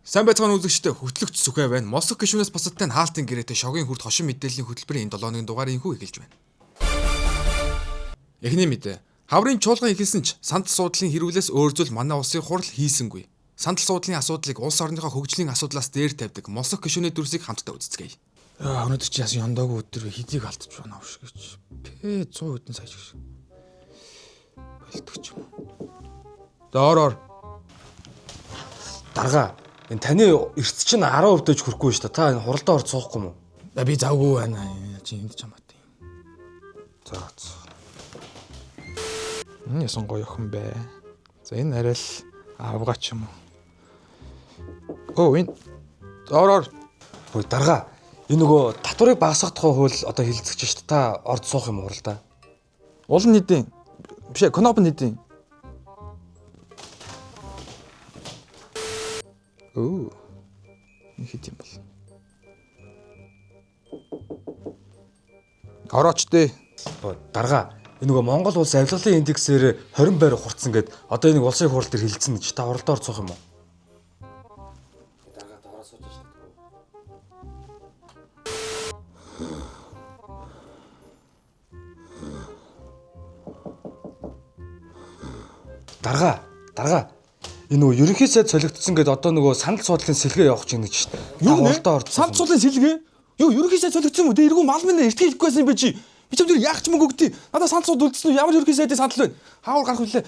Сайн байцгаана үзэгчдээ хөтлөгч Сүхэ байна. Моск гишүүнээс бусадтай хаалтын гэрээтэй шогийн хүрд хошин мэдээллийн хөтөлбөрийн 7 өдрийн дугаарыг инхүү эхэлж байна. Эхний мэдээ. Хаврын чуулган эхэлсэн ч сандал суудлын хэрүүлээс өөр зүйл манай улсын хурал хийсэнгүй. Сандал суудлын асуудлыг улс орныхоо хөгжлийн асуудлаас дээр тавьдаг Моск гишүүний дүрсийг хамтдаа үзцгээе. Өнөөдөр чи яасан яндаагүй өдөр хэдийг алдчих байна авш гэж. 100 хэдэн сая шиг. Болтгоч юм. Доороор. Дарга энэ таны эрт чинь 10% дэж хүрэхгүй шүү дээ. Та энэ хуралдаа орж суухгүй юм уу? Би завгүй байна. Чи энд чамаат юм. За. Ясан гоё охин бэ. За энэ арай л авгаач юм уу? Энэ доороор. Хөөе дарга. Энэ нөгөө татварыг багасгахдах хууль одоо хилцэж шүү дээ. Та орж суух юм хуралдаа. Улан нийтийн биш Коноп нийтийн. Хэд юм бол. Орооч дээ. Дарга. Энэ нөгөө Монгол улс авилгалын индексээр 20 байр хурцсан гэд одоо энэ улсын хурал дээр хилцэн гэж та хуралдаа орж суух юм уу? Дарга доороо сууж шүү дээ. Дарга. Энэ нөгөө ерөнхий сайд солигдсон гэд одоо нөгөө санал суудлын сэлгээ явах гэж шүү дээ. Юу хуралдаа орж санал суудлын сэлгээ? Юу ерөнхий сайд солигдсон юм уу? Тэ эргүү мал минь эртгээ ихгүй байсан юм бэ чи? Би ч юм дээр яах ч мөнгө өгдөө. Надаа санал сууд үлдсэн үү? Ямар ерөнхий сайдын санал вэ? Хаавар гарах үлээ.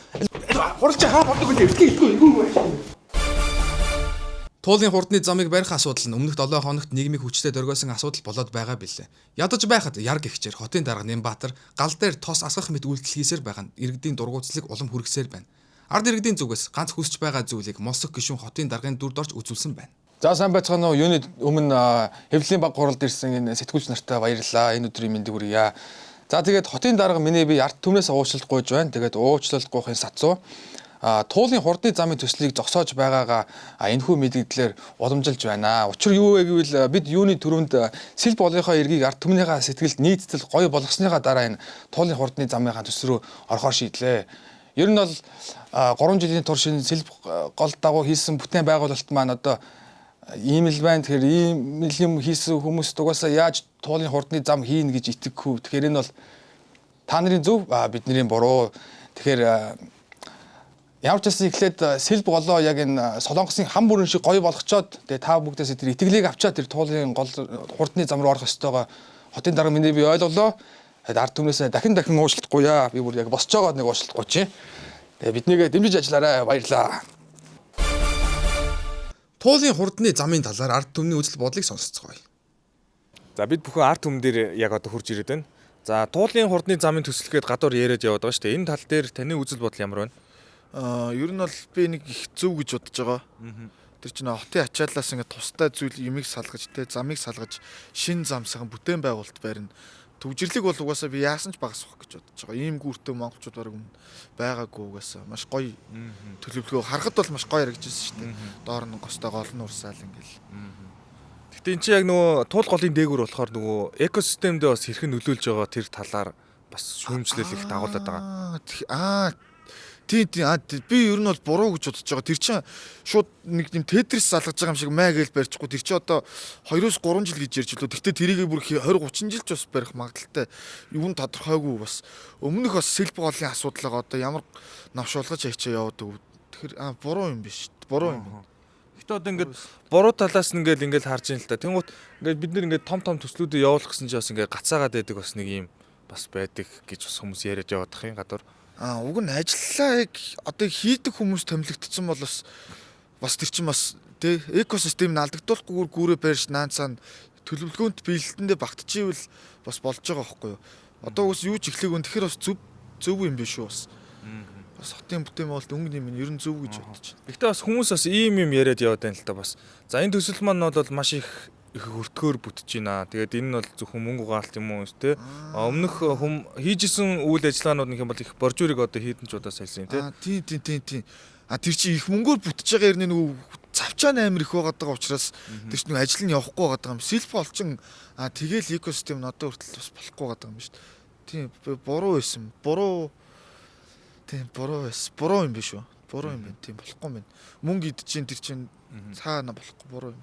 Хуралч хаа боддог үү? Эртгээ ихгүй юу? Туулын хурдны замыг барих асуудал нь өмнөх 7 хоногт нийгмийн хүчтэй дөргөөсөн асуудал болоод байгаа билээ. Ядаж байхад яр гихчээр хотын дарга Нямбатар гал дээр тос асгах мэт үйлдэл хийсээр байгаа нь иргэдийн дургуутслыг улам хүргэсээр байна. Ард иргэдийн зүгээс ганц хүсч байгаа зүйлийг Моск гишүүн хотын даргын дүрд орж үзүүлсэн байна. За сайн байцгаана уу? Юуны өмнө хэвлэлийн баг гуралд ирсэн энэ сэтгүүлч нартай баярлалаа. Энэ өдрийн мэндийг хүргье. За тэгээд хотын дарга миний би ард түмнээс уучлалт гуйж байна. Тэгээд уучлалт гуйхын сацуу туулын хурдны замын төслийг зогсоож байгаагаа энэхүү мэдгдлээр уламжилж байна. Учир юу вэ гэвэл бид юуны төрөнд сэл болынхоо эргийг ард түмнийхээ сэтгэлд нийцтэл гоё болгосныхаа дараа энэ туулын хурдны замынхаа төс рүү орохоор шийдлээ. Ер нь бол 3 жилийн турш сэлб гол дагуу хийсэн бүтээн байгуулалт маань одоо ийм л байна. Тэгэхээр ийм л юм хийсэн хүмүүс угаасаа яаж туулын хурдны зам хийн гэж итгэхгүй. Тэгэхээр энэ бол та нарын зөв бидний буруу. Тэгэхээр ямар ч гэсэн эхлээд сэлб голоо яг энэ Солонгосын хам бүрэн шиг гоё болгочоод тэгээ та бүгдээс тэр итгэлийг авчаад тэр туулын гол хурдны зам руу орох ёстойгоо хотын дарга миний би ойлголоо. Ард түмнээс дахин уучлалтгүй яа. Би бүр яг босч байгаа нэг уучлалтгүй чи. Тэгээ биднийг дэмжиж ажиллаарай. Баярлаа. Туулын хурдны замын талаар ард түмний үзэл бодлыг сонсцгоё. За бид бүхэн ард түмэн дээр яг одоо хурж ирээд байна. За туулын хурдны замын төсөлгээд гадуур яриад яваад байгаа шүү дээ. Энэ тал дээр таны үзэл бодол ямар байна? Ер нь бол би нэг их зөв гэж бодож байгаа. Тэр чинь хотын ачааллаас ингээд тустай зүйл юмыг салгаж, замыг салгаж, шин зам сайхан бүтээн байгуулалт барина. Төвжирлэг бол угаасаа би яасан ч багасах гэж бодож байгаа. Ийм гүртэй монголчууд бараг байгаагүй угаасаа маш гоё төлөвлөгөө харахад бол маш гоё харагдчихсэн шүү дээ. Доор нь гостой гол нь урсаал ингээл. Гэтэ эн чинь яг нөгөө туул голын дээгүүр болохоор нөгөө экосистемдээ бас хэрхэн нөлөөлж байгаа тэр талаар бас шүүмжлэл их дагуулдаг байгаа. Тийм би ер нь бол буруу гэж бодож байгаа. Тэр чинь шууд нэг юм тетрис залгаж байгаа юм шиг маа гээл барьчихгүй. Тэр чинь одоо 2-3 жил гэж ярьж лөө. Тэгтээ тэрийг бүр 20-30 жил ч бас барих магадaltaй. Юу нь тодорхойгүй бас. Өмнөх бас сэлб голын асуудлаа одоо ямар навшуулгаж хайчаа яваадаг. Тэгэхээр буруу юм биш. Буруу юм. Гэтэ одоо ингээд буруу талаас нь ингээд харж ийн л та. Тэнгуут ингээд бид нэр ингээд том төслүүдэд явуулах гэсэн чинь бас ингээд гацаагаад байдаг бас нэг юм бас байдаг гэж бас хүмүүс яриад яваад байгаа юм гадуур. Уг нь ажиллаа яг одоо хийдэг хүмүүс томилогдсон бол бас тэр чинь бас тэ экосистем нь алдагдуулахгүйгээр гүүрээ барьж наанцаа төлөвлөгөөнт биелэлтэндээ багтчихвэл бас болж байгаа байхгүй юу. Одоо үс юу ч эхлэх үн тэгэхээр бас зөв юм биш үү бас. Бас хотын бүтээн бол өнгө юм ер нь зөв гэж бодож байна. Гэхдээ бас хүмүүс бас ийм юм яриад яваад байна л та бас. За энэ төсөл маань бол маш их хөртгөөр бүтэж байна. Тэгээд энэ нь бол зөвхөн мөнгө угаалт юм уу те. Өмнөх хийжсэн үйл ажиллагаанууд нэг юм бол их боржуурыг одоо хийдэн ч удаа сайлсан те. Тийм. Тэр чинь их мөнгөөр бүтэж байгаа юм нөгөө завчаан амир их байгаа учраас тэр чинь ажил нь явахгүй байгаа юм. Сэлб олчин тэгэл экосистем нь одоо хүртэл бас болохгүй байгаа юм шүү дээ. Тийм буруу байсан. Тийм буруу байсан. Буруу юм биш үү? Буруу юм байна. Тийм болохгүй юм байна. Мөнгө идчихин тэр чинь цаана болохгүй буруу юм.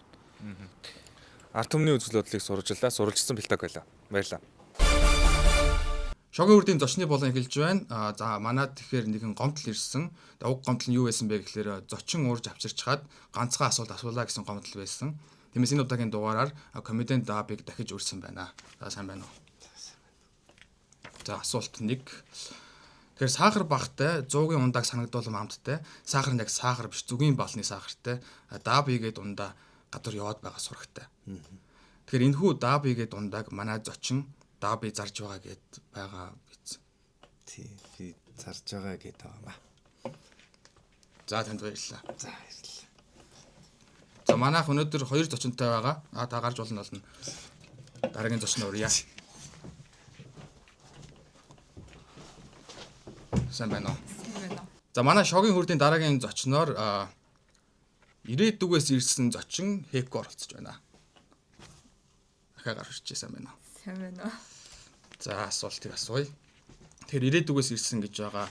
Арт түмний үзэл бодлыг сурвалжлаа. Сурвалжсан бэлтаг байлаа. Баярлалаа. Шогийн үрдийн зочны болон эхэлж байна. За манад тэгэхээр нэгэн гомдол ирсэн. Уг гомдол нь юу байсан бэ гэхээр зочин уурж авчирч хаад ганцхан асуулт асуулаа гэсэн гомдол байсан. Тиймээс энэ удаагийн дугаараар комедиан Дабыг дахиж өрсөн байна. За сайн байна уу? За асуулт 1. Тэгэхээр сахар багтай 100-ийн ундааг санагдуулам амттай. Сахар нь яг сахар биш зүгийн балны сахартай. Дабигээд ундаа гадуур яваад байгаа сурагтай. Тэгэхээр энэхүү Дабигээд ундааг манай зочин Даби зарж байгаа гэд байгаа биз. Тий, би зарж байгаа гэдэг байгаа маа. За танд баярлалаа. За баярлалаа. За манайх өнөөдөр 2 зочинтой байгаа. Та гарч болно. Дараагийн зочин урья. Сайн байна уу? Сайн байна уу? За манай шогийн хүрдийн дараагийн зочноор ирээдүгээс ирсэн зочин Хэко оролцож байна. Ахаа гарч ирсэн байна уу? Сайн байна уу? За асуултыг асууя. Тэгэхээр ирээдүгээс ирсэн гэж байгаа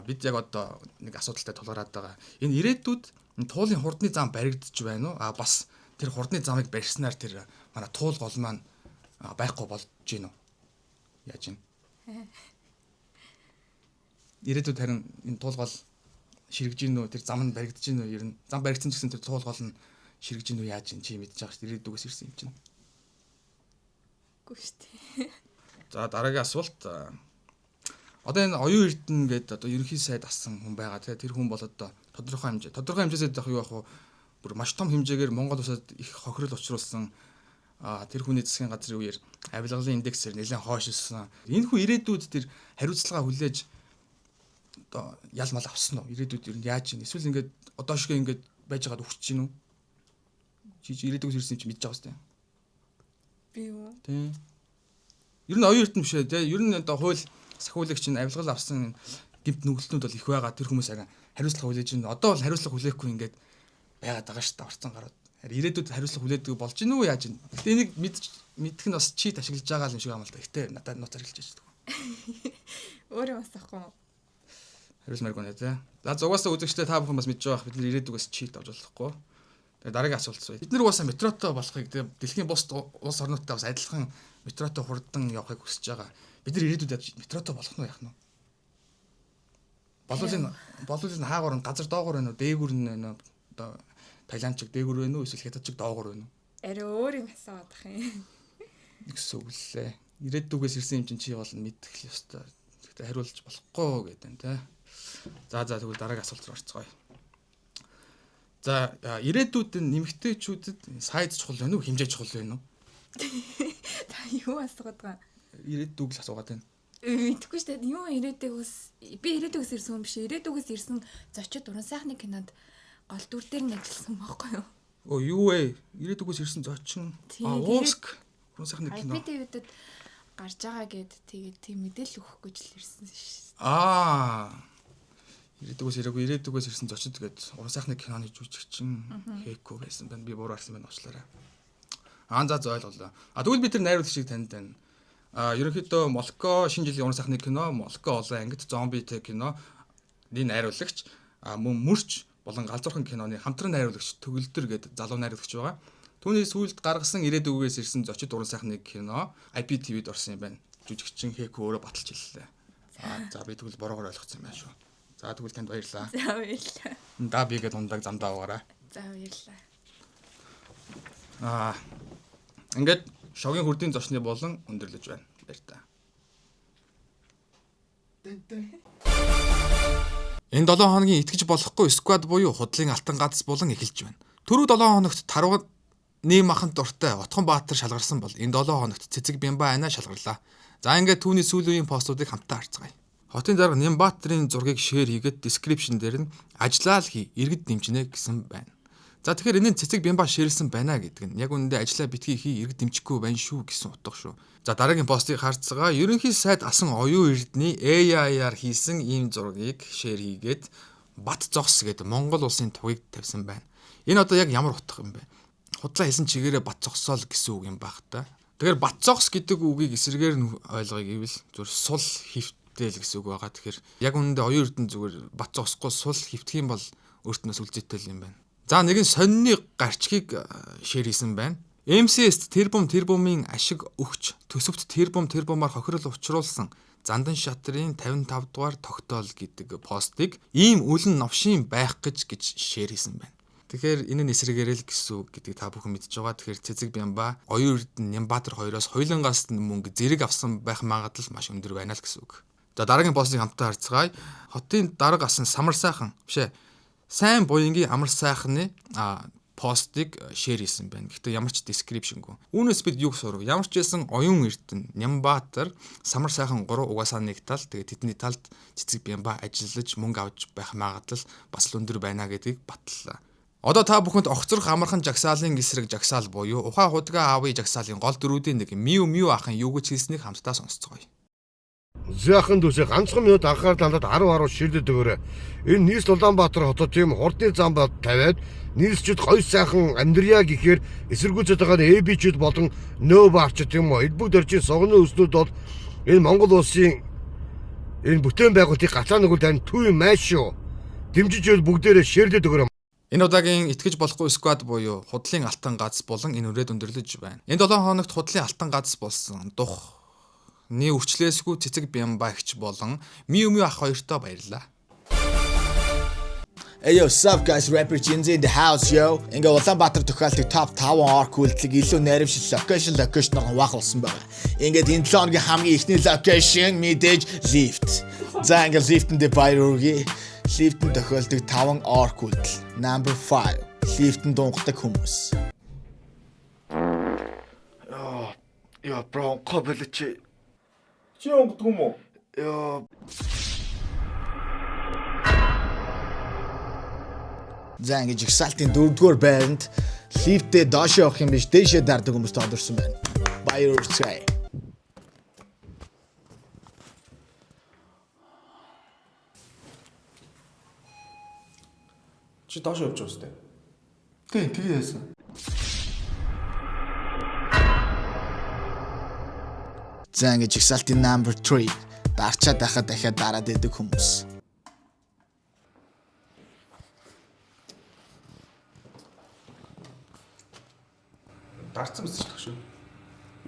бид яг одоо нэг асуудалтай тулгараад байгаа. Энэ ирээдүйд туулын хурдны зам баригдаж байна уу? Бас тэр хурдны замыг барьснаар тэр манай туул гол маань байхгүй болж гин үү? Яаж юм? Ирээдүйд харин энэ туул гол ширгэж гин үү? Тэр зам нь баригдаж гин үү? Ер нь зам баригдсан ч гэсэн тэр туул гол нь ширгэж гин үү? Яаж юм чи мэдж байгаа шүү дээ. Ирээдүгээс ирсэн юм чинь. Үгүй шүү дээ. За дараагийн асуулт. Одоо энэ оюун эрдэнэ гэдэг одоо ерөнхий сайд асан хүн байгаа тийм тэр хүн бол одоо тодорхой хэмжээсээ яг юу яг бүр маш том хэмжээгээр Монгол улсад их хохирол учруулсан тэр хүний засгийн газрын үеэр авилгалын индексээр нэлээд хойшилсан. Энэ хүн ирээдүйд тэр хариуцлага хүлээж одоо ял мал авсан уу? Ирээдүйд ер нь яаж ийн? Эсвэл ингээд одоо шиг ингээд байж байгаад өгч гин үү? Чи ирээдүйд ирсэн чи мэдж байгаа сте. Би юу? Тийм. Ер нь оюун эрдэнэ биш ээ тийм. Ер нь одоо хууль сахиулагч нь авилгал авсан гэмт нүгэлтнүүд бол их байгаа. Тэр хүмүүс арай хариуцлага хүлээж байна. Одоо бол хариуцлага хүлээхгүй ингээд байгаад байгаа шүү дээ. Орцсон гараад. Ирээдүйд хариуцлага хүлээдэг болж гин үү яаж гин. Гэтэ энийг мэдэх нь бас чийт ашиглаж байгаа юм шиг амал та. Гэтэ надад нууц арилж яждаг. Өөрөө бас ахгүй. Хариуцмааргүй нэ тийм. За зугаасаа үзэгчтэй та бүхэн бас мэдж байгаа. Бид нэр ирээдүгээс чийт авч болохгүй. Тэгээ дараагийн асуулт асууя. Бид нар угаасаа метротой болохыг тийм дэлхийн бус улс орнуудтай бас адилхан метротой хурдан явахыг хүсэж байгаа. Бид нар ирээдүйд метротой болох нь яах нь вэ? Болов энэ хаагуур нь газар доогуур байна уу? Дээгүүр нь байна уу? Одоо Таиландчиг дээгүүр байна уу? Эсвэл Хятадчиг доогуур байна уу? Арай өөр юм асууад ах юм. Нэгс үгэлээ. Ирээдүгээс ирсэн юм чинь чи бол мэдэх ёстой. Гэхдээ хариулж болохгүй гэдэг нь тийм. За тэгвэл дараагийн асуулт руу орцгоё. За ирээдүйд нэмэгтэйчүүдэд сайд чухал байна уу? Хэмжээ чухал байна уу? Та юу асуугаад байгаа? Ирээдүг л асуугаад байна. Мэдхгүй шүү дээ. Юу ирээдүгээс ирсэн юм биш. Ирээдүгээс ирсэн зочид уран сайхны кинонд гол дүр дээр нь ажилласан байхгүй юу? Оо юу вэ? Ирээдүгээс ирсэн зочин. Ууск. Уран сайхны кино. IPTV-дэд гарч байгаа гэд тэгээд тийм мэдээлэл өгөхгүй ч л ирсэн шүү. Ирээдүгээс ирсэн зочид гээд уран сайхны киноны жүжигчин Хэко байсан байна. Би буруу харсан байна уучлаарай. За ойлголоо. Тэгвэл би тэр найруулагчийг танд байна. Ерөнхийдөө Молко шинэ жилийн уран сайхны кино, Молко олон ангид зомбитэй киноны найруулагч, мөн мөрч болон галзуурхан киноны хамтран найруулагч Төгөлдөр гэдэг залуу найруулагч байгаа. Түүний сүүлд гаргасан ирээдүгээс ирсэн зочид уран сайхны кино IPTV-д орсон юм байна. Жүжигчин Хэко өөрөө баталж хэллээ. За би тэгвэл бороогоор ойлгоцсон юм байна шүү. За тэгвэл танд баярлалаа. За баярлалаа. Да би гээд ундаг замдаа угаарай. За баярлалаа. Ингээд шогийн хүрдийн зочны болон өндөрлөж байна. Баяр та. Энэ 7 хоногийн итгэж болохгүй сквад буюу худлын алтан гац болон эхэлж байна. Түрүү 7 хоногт тарвал нэм маханд дуртай Отхон Баатар шалгарсан бол энэ 7 хоногт Цэцэг Бямба Айна шалгарлаа. За ингээд түүний сүүлийн постуудыг хамтдаа харцгаая. Хотын дарга Нямбаатарын зургийг шеэр хийгээд description дээр нь ажиллаа л хий, иргэд дэмжинэ гэсэн байна. За тэгэхээр энэ Цэцэг Бямба шеэрлсэн байна гэдэг нь яг үүндээ ажиллаа битгий хий, иргэд дэмжихгүй байна шүү гэсэн утга шүү. За дараагийн постыг харцгаа ерөнхий сайд асан оюун эрдний AI-аар хийсэн ийм зургийг шеэр хийгээд Бат зогс гэдэг Монгол улсын тугийг тавьсан байна. Энэ одоо яг ямар утга юм бэ? Худлаа хийсэн чигээрээ бат зогсоол гэсэн үг юм байх та. Тэгэхээр бат зогс гэдэг үгийг эсрэгээр нь ойлгоё гэвэл зүр сул хөвт мэдээлэл гэсэн үг байгаа. Тэгэхээр яг үүндээ оюун эрдэнэ зүгээр бат цосгүй сул хөвтөх юм бол өөртнөөс үлзийтэй юм байна. За нэгэн сонины гарчгийг шеэр хийсэн байна. MCS тэрбумын ашиг өгч төсөвт тэрбумаар хохирол учруулсан Зандан шатрын 55 дугаар тогтоол гэдэг постыг ийм үлэн новшин байх гэж шеэр хийсэн байна. Тэгэхээр энэ нь эсрэгээрэл гэсэн үг гэдгийг та бүхэн мэдж байгаа. Тэгэхээр Цэцэг Бямба, Оюун эрдэнэ Нямбаатар хоёроос хоёулангаас мөнгө зэрэг авсан байх магадлал маш өндөр байна л гэсэн үг. За дараагийн постыг хамтдаа харцгаая. Хотын дарга асан самар сайхан бишээ. Сайн буянгийн амар сайхны постыг шеэр хийсэн байна. Гэхдээ ямар ч description-гүй. Үүнээс бид юг сурав? Ямар ч байсан Оюун эрдэнэ Нямбаатар самар сайхан 3 угаасаа нэг тал тэгээд тэдний талд Цэцэг Бямба ажиллаж мөнгө авч байх магадлал бас л өндөр байна гэдгийг батллаа. Одоо та бүхэнд огцрох амархан жагсаалын эсрэг жагсаал буюу ухаан худгаа аавын жагсаалын гол дөрүүдийн нэг Миу ахын юу гэж хэлснийг хамтдаа сонсцгоё. Зяхан дүүсээ ганцхан минут анхаарал хандаад 10 шилдэд өгөөрэй. Энэ нийс Улаанбаатар хотод тийм хурдны зам бод тавиад нийсчүүд гоё сайхан амьдрья гэхээр эсэргүүцэд байгаа ЭБ-чүүд болон нөөбарчд тийм үү эдбүг дөржийн согны өснүүд бол энэ Монгол улсын энэ бүтээн байгуулалтыг гатлаа нүгэл тань түй маш шүү. Дэмжиж бүгдээрээ ширлээд өгөөрэй. Энэ удаагийн итгэж болохгүй сквад буюу худлын алтан гац болон энэ үрээд өндөрлөж байна. Энэ 7 хоногт худлын алтан гац болсон Духны үрчлээсгүй Цэцэг Бямба ихч болон Миу ах хоёртоо баярлаа. Hey yo, what's up guys? Rapper Jinzy in the house yo. Ингээ Улаанбаатар тохиолддог топ 5 арк үйлдэлийг илүү нарившил локейшноор хуваахлсан байна. Ингээд энэ 7 хоногийн хамгийн ихний локейшн мэдээж Lift. За ингээ Lift-д баяр хүргэе. Lift-д тохиолддог 5 арк үйлдэл. Number 5. Lift-д дунгахдаг хүмүүс. Яа, бро, кобелч. Чи онгодог юм уу? Яа. За ингээ жигсаалтын 4-р байранд Lift-д доош явах юм биш, дээшээ дардаг хүмүүс тодорсон байна. Баяр хүргэе. Чи доош явж байгаа үстэй. Тийм, тэгээ яасан. За ингээ жигсаалтын number 3 дарчаад байхад дахиад дараад идэг хүмүүс. Дарцсан мэт ч тах шүү.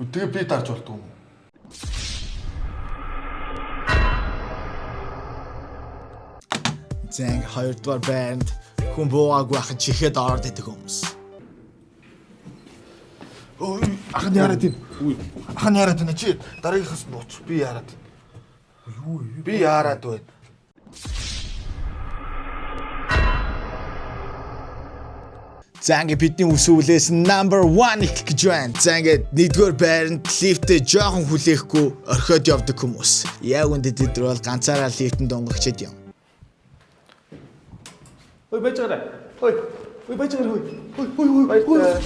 Тэгээ би дарж болдгоо юм. За ингээ 2-р байранд хүн буугааг байхад чихэд ороод идэг хүмүүс. Ой, ахын яраад ийн. Ахын яраад ийн чи дараагийнхаас нууч. Би яраад. Юу вэ? Би яраад байна. За ингээ бидний үсвэлээс number 1 их гэж байна. За ингээ 1-р байранд Lift-д жоохон хүлээхгүй орхиод явдаг хүмүүс. Яг үндэ тэд бол ганцаараа Lift-д дунгагчд юм. Ой байж байгаа. Ой байж байгаа. Ой.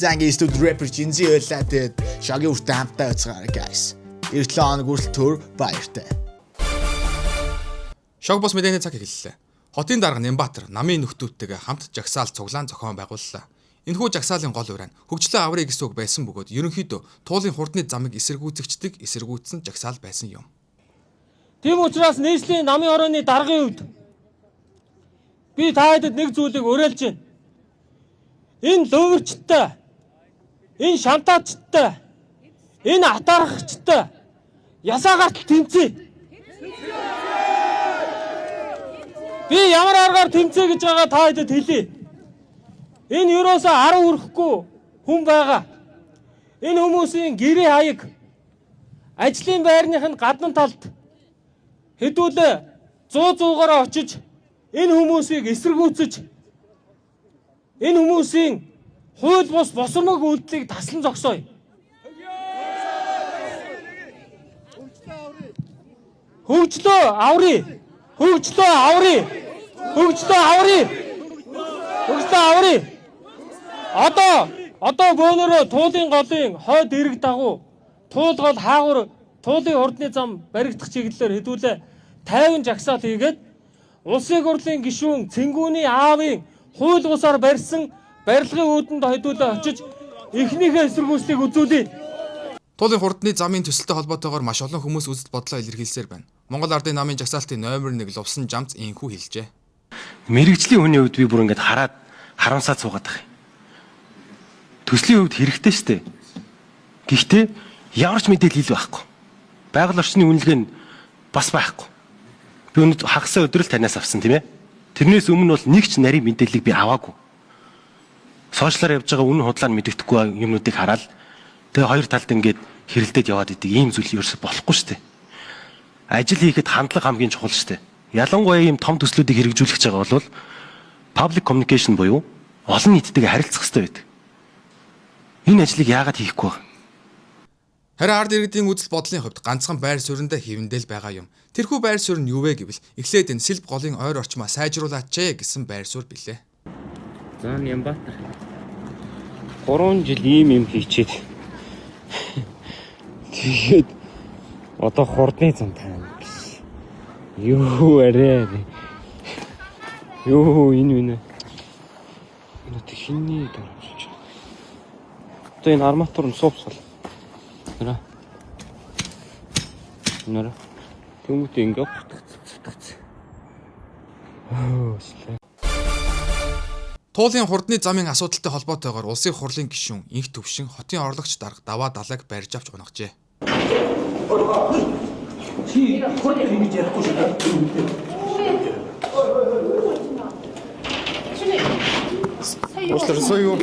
За ингээ студ rapper Jinzy байлаа тэгээд шагийн үртэ хамтаа байцгаарай guys. 7 хоног хүртэл төр баяртай. Шог бос мэдээний цаг эхэллээ. Хотын дарга Нямбаатар намын нөхдүүдтэйгээ хамт жагсаал цуглаан зохион байгууллаа. Энэхүү жагсаалын гол уран хөгжлөө аврыг гэсэн үг байсан бөгөөд ерөнхийдөө туулын хурдны замыг эсэргүүцсэн жагсаал байсан юм. Тийм учраас нийслэлийн намын орооны даргын хувьд би та хэдэд нэг зүйлийг уриалж байна. Энэ лөвөрчтэй, энэ шантаачтай, энэ атаархчтай ясаагаарт тэмцээ. Би ямар аргаар тэмцээ гэж байгаа та хэдэд хэлье. Энэ юусоо 10 хүрэхгүй хүн байгаа. Энэ хүмүүсийн гэрээ хаяг ажлын байрных нь гадна талд хэдүүлээ 100-аар очиж энэ хүмүүсийг эсэргүүцэж энэ хүмүүсийн хууль бус босромог үйлдэлийг таслан зогсооё. Хөгжлөө аврий. Одоо бөөнөрөө туулын голын хойд эрэг дагуу туул гол хаагур туулын хурдны зам баригдах чиглэлээр хэдүүлээ 50 жагсаал хийгээд улсын хурлын гишүүн Цэнгүүний аавын хууль бусаар барьсан барилгын үүдэнд хэдүүлээ очиж эхнийхээ эсэргүүцлийг үзүүлээ. Туулын хурдны замын төсөлтэй холбоотойгоор маш олон хүмүүс үзэл бодлоо илэрхийлсээр байна. Монгол Ардын намын жагсаалтын номер 1 Лувсан Жамц ийхүү хэлжээ. Мэргэжлийн хүний хувьд би бүр ингэж хараад харамсаад суугаад байгаа юм. Төслийн хувьд хэрэгтэй шүү дээ. Гэхдээ ямар ч мэдээлэл байхгүй. Байгаль орчны үнэлгээ нь бас байхгүй. Би өнөөдөр хагасаа өдрөл танаас авсан тийм ээ. Тэрнээс өмнө бол нэг ч нарийн мэдээллийг би аваагүй. Сошиалаар явж байгаа үнэн худлаа нь мэддэхгүй юмнуудыг хараад тэгээ хоёр талд ингээд хэрэлдээд яваад идэг ийм зүйл ерөөсөй болохгүй шүү дээ. Ажил хийхэд хандлага хамгийн чухал шүү дээ. Ялангуяа ийм том төслүүдийг хэрэгжүүлэх гэж байгаа бол public communication буюу олон нийттэйгээ харилцах хэрэгтэй байдаг. Энэ ажлыг яагаад хийхгүй вэ? Харин ард иргэдийн үзэл бодлын хувьд ганцхан байр суурьндаа хэвэндэл байгаа юм. Тэрхүү байр суурь нь юу вэ гэвэл эхлээд энэ Сэлб голын ойр орчмоо сайжруулаач гэсэн байр суурь билээ. За Нямбатар 3 жил ийм хийчихэд тэгээд одоо хурдны зам таана биш. Юу арай. Юу энэ. Энэ техникний дөрвч. Одоо энэ арматур нь суувсгал. Нара. Тэмүүт ингээ хурдгц. Туулын хурдны замын асуудалтай холбоотойгоор улсын хурлын гишүүн инх төвшин хотын орлогч дарга даваа далайг барьж авч унагжээ. Ойлгосонгүй.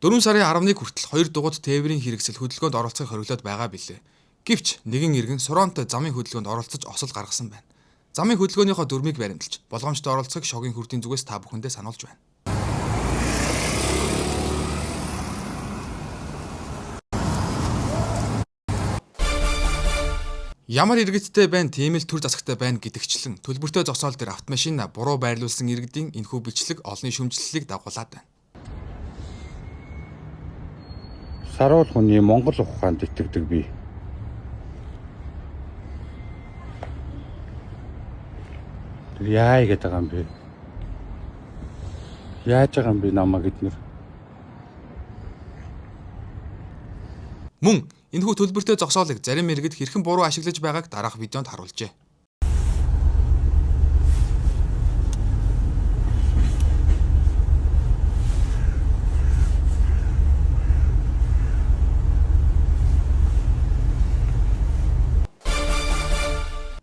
4 сарын 11-нд хүртэл 2 дугуйт тээврийн хэрэгсэл хөдөлгөөнд оролцохыг хориглоод байгаа билээ. Гэвч нэгэн иргэн Суронтой замын хөдөлгөөнд оролцож осол гаргасан байна. Замын хөдөлгөөнийхөө дүрмийг баримталж, болгоомжтой оролцохыг шогийн хүрдийн зүгээс та бүхэндээ сануулж байна. Ямар иргэдтэй байна, тийм л төр засагтай байна гэдэгчлэн төлбөртэй зогсоол дээр автомашина буруу байрлуулсан иргэдийн энэхүү бичлэг олонний шүмжлэлийг дагуулад байна. Саруул хүний Монгол ухаанд итгэдэг би. Яа гэдэг байгаа юм бэ? Яаж байгаа юм бэ намаа гэднэр? Мөн энэхүү төлбөртэй зогсоолыг зарим иргэд хэрхэн буруу ашиглаж байгааг дараах видеонд харуулжээ.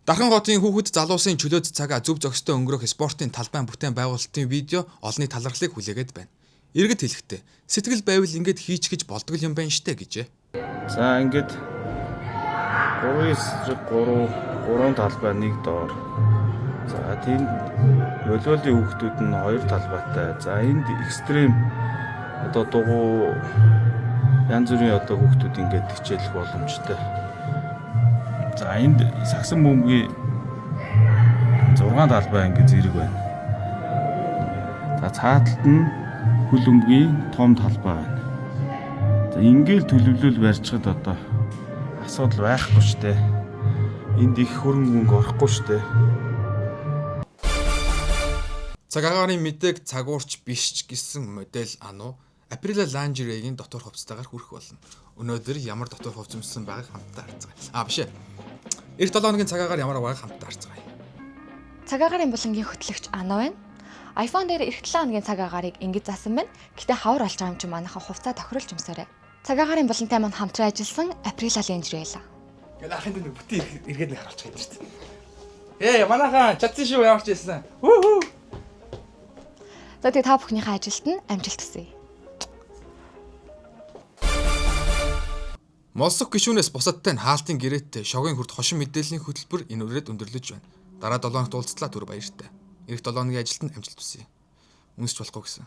Дархан хотын хүүхэд залуусын чөлөөт цагаа зөв зохистой өнгөрөх спортын талбайн бүтээн байгуулалтын видео олонний талархлыг хүлээгээд байна. Иргэд хэлэхдээ сэтгэл байвал ингэж хийч гэж болдог юм байна штэ гэжээ. За ингээд 3 талбай нэг доор. За тийм волейболын хүүхдүүд нь 2 талбайтай. За энд экстрим одоо дугуй янз бүрийн одоо хүүхдүүд ингээд хичээлэх боломжтой. За энд сагсан бөмбөгийн 6 талбай ингээд зэрэг байна. За цааталт нь хөл бөмбөгийн том талбай байна. За ингээл төлөвлөл барьчихад одоо асуудал байхгүй штэ. Энд их хөрөнгө мөнгө орохгүй штэ. Цаг агаарын мэдээг цагуурч биш ч гэсэн модель Ану Aprila Lingerie-ийн дотор хувцастайгаар хүрэх болно. Өнөөдөр ямар дотор хувцас өмссөн байгааг хамтдаа харцгаая. Биш ээ. Эх 7 хоногийн цаг агаар ямар байгааг хамтдаа харцгаая. Цаг агаарын булангийн хөтлөгч Ана байна. iPhone дээр эх 7 хоногийн цаг агаарыг ингэж заасан байна. Гэтэ хавар олж байгаа юм чи манайхан хувцас тохиролж өмсөөрэй. Цаг агаарын булантай манд хамтран ажилласан Aprila Lingerie л. Гэтэл ахын дээр бүтэн эргээд нэг харуулж байгаа юм шүү дээ. Манайхан чадсан шүү ямарч ийсэн. Хүү. За тэгээ та бүхнийхээ ажилд нь амжилт хүсье. Молсох гишүүнээс бусадтай нь хаалтын гэрээтэй шогийн хүрд хошин мэдээллийн хөтөлбөр энэ үрээд өндөрлөж байна. Дараа 7 хоногт уулзтлаа түр баяртай. Эх 7 хоногийн ажилд нь амжилт хүсье. Үнсч болохгүй гэсэн.